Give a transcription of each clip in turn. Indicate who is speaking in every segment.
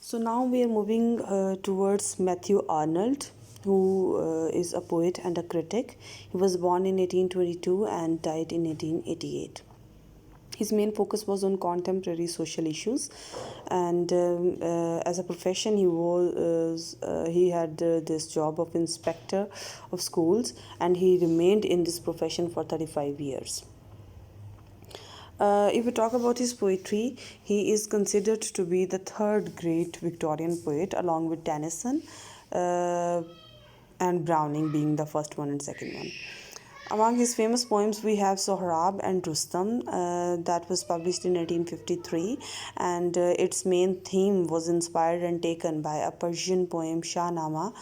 Speaker 1: So now we are moving towards Matthew Arnold, who is a poet and a critic. He was born in 1822 and died in 1888. His main focus was on contemporary social issues, and as a profession, he had this job of inspector of schools, and he remained in this profession for 35 years. If we talk about his poetry, he is considered to be the third great Victorian poet, along with Tennyson and Browning being the first one and second one. Among his famous poems, we have Sohrab and Rustam, that was published in 1853, and its main theme was inspired and taken by a Persian poem, Shahnama,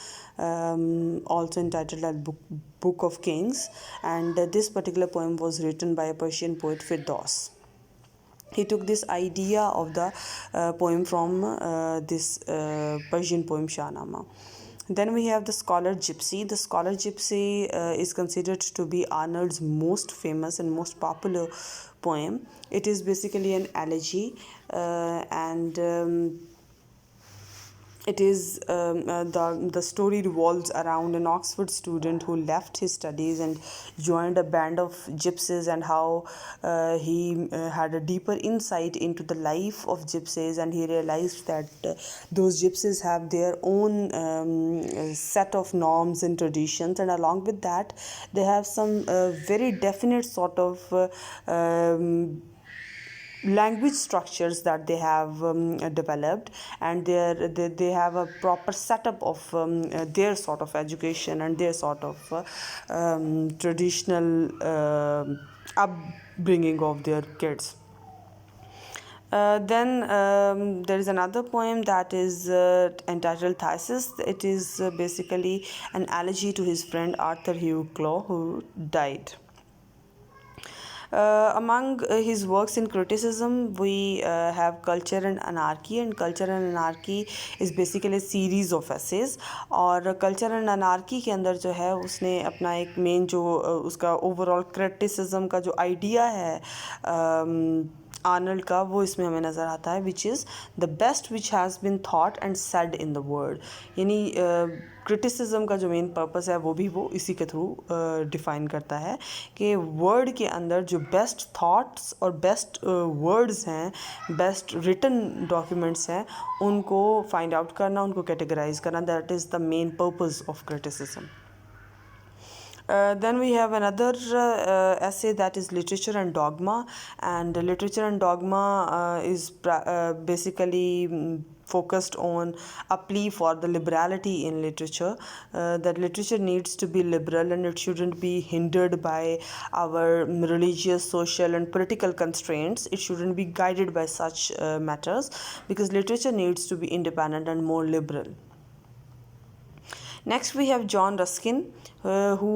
Speaker 1: also entitled as Book of Kings, and this particular poem was written by a Persian poet, Firdaus. He took this idea of the poem from this Persian poem, Shahnama. Then we have the Scholar Gypsy. The Scholar Gypsy is considered to be Arnold's most famous and most popular poem. It is basically an elegy, and it is the story revolves around an Oxford student who left his studies and joined a band of gypsies, and how he had a deeper insight into the life of gypsies, and he realized that those gypsies have their own set of norms and traditions, and along with that they have some very definite sort of language structures that they have developed, and they have a proper setup of their sort of education and their sort of traditional upbringing of their kids. Then there is another poem that is entitled Thesis. It is basically an elegy to his friend Arthur Hugh Clough, who died. Among his works in criticism, we have Culture and Anarchy, and Culture and Anarchy is basically a series of essays. और Culture and Anarchy के अंदर जो है उसने अपना एक main जो उसका ओवरऑल क्रिटिसिज्म का जो आइडिया है आर्नल्ड का, वो इसमें हमें नज़र आता है, which is the best which has been thought and said in the world. यानी क्रिटिसिज्म का जो मेन पर्पस है वो भी वो इसी के थ्रू डिफ़ाइन करता है कि वर्ड के अंदर जो बेस्ट थॉट्स और बेस्ट वर्ड्स हैं, बेस्ट रिटन डॉक्यूमेंट्स हैं, उनको फाइंड आउट करना, उनको कैटेगराइज करना, that is the main purpose of criticism. Then we have another essay that is Literature and Dogma, and Literature and Dogma is basically focused on a plea for the liberality in literature, that literature needs to be liberal and it shouldn't be hindered by our religious, social and political constraints. It shouldn't be guided by such matters, because literature needs to be independent and more liberal. Next we have John Ruskin, who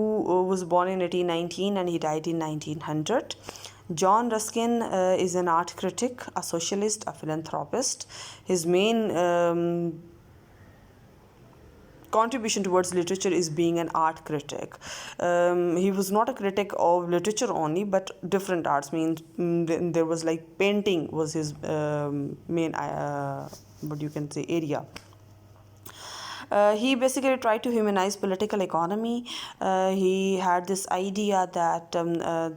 Speaker 1: was born in 1819 and he died in 1900. John Ruskin is an art critic, a socialist, a philanthropist. His main contribution towards literature is being an art critic. He was not a critic of literature only, but different arts. Means there was like painting was his main what you can say area. He basically tried to humanize political economy. He had this idea that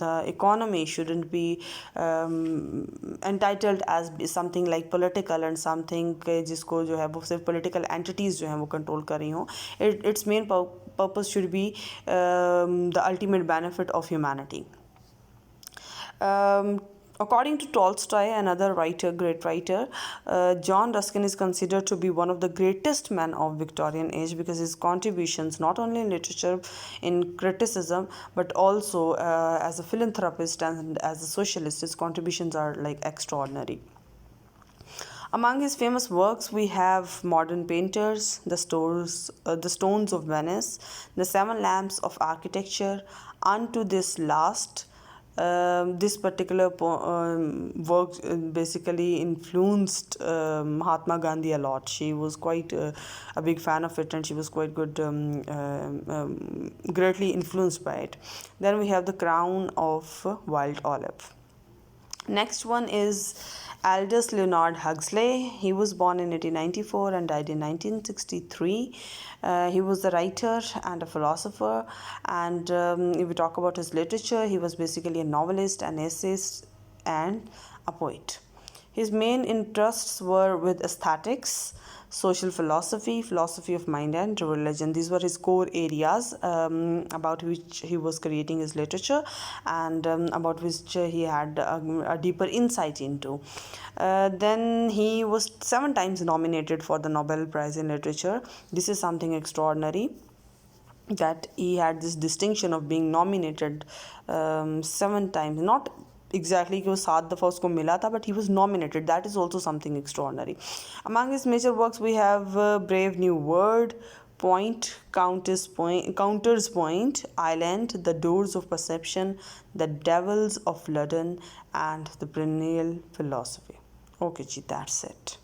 Speaker 1: the economy shouldn't be entitled as something like political and something जिसको जो है वो सिर्फ political entities जो हैं वो control कर रही हों. Its main purpose should be the ultimate benefit of humanity. According to Tolstoy, another great writer, John Ruskin is considered to be one of the greatest men of Victorian age, because his contributions, not only in literature, in criticism, but also as a philanthropist and as a socialist, his contributions are like extraordinary. Among his famous works, we have Modern Painters, The Stones of Venice, The Seven Lamps of Architecture, Unto This Last. This particular work basically influenced Mahatma Gandhi a lot. She was quite a big fan of it, and she was quite good, greatly influenced by it. Then we have The Crown of Wild Olive. Next one is Aldous Huxley, he was born in 1894 and died in 1963. He was a writer and a philosopher, and if we talk about his literature, he was basically a novelist, an essayist, and a poet. His main interests were with aesthetics, social philosophy, philosophy of mind, and religion. These were his core areas about which he was creating his literature, and about which he had a deeper insight into. Then he was 7 times nominated for the Nobel Prize in Literature. This is something extraordinary, that he had this distinction of being nominated 7 times. Not exactly कि वो 7 दफ़ा उसको मिला था, but he was nominated. That is also something extraordinary. Among his major works we have Brave New World, Counters Point, Island, The Doors of Perception, The Devils of London, and The Perennial Philosophy. Okay, ji, that's it.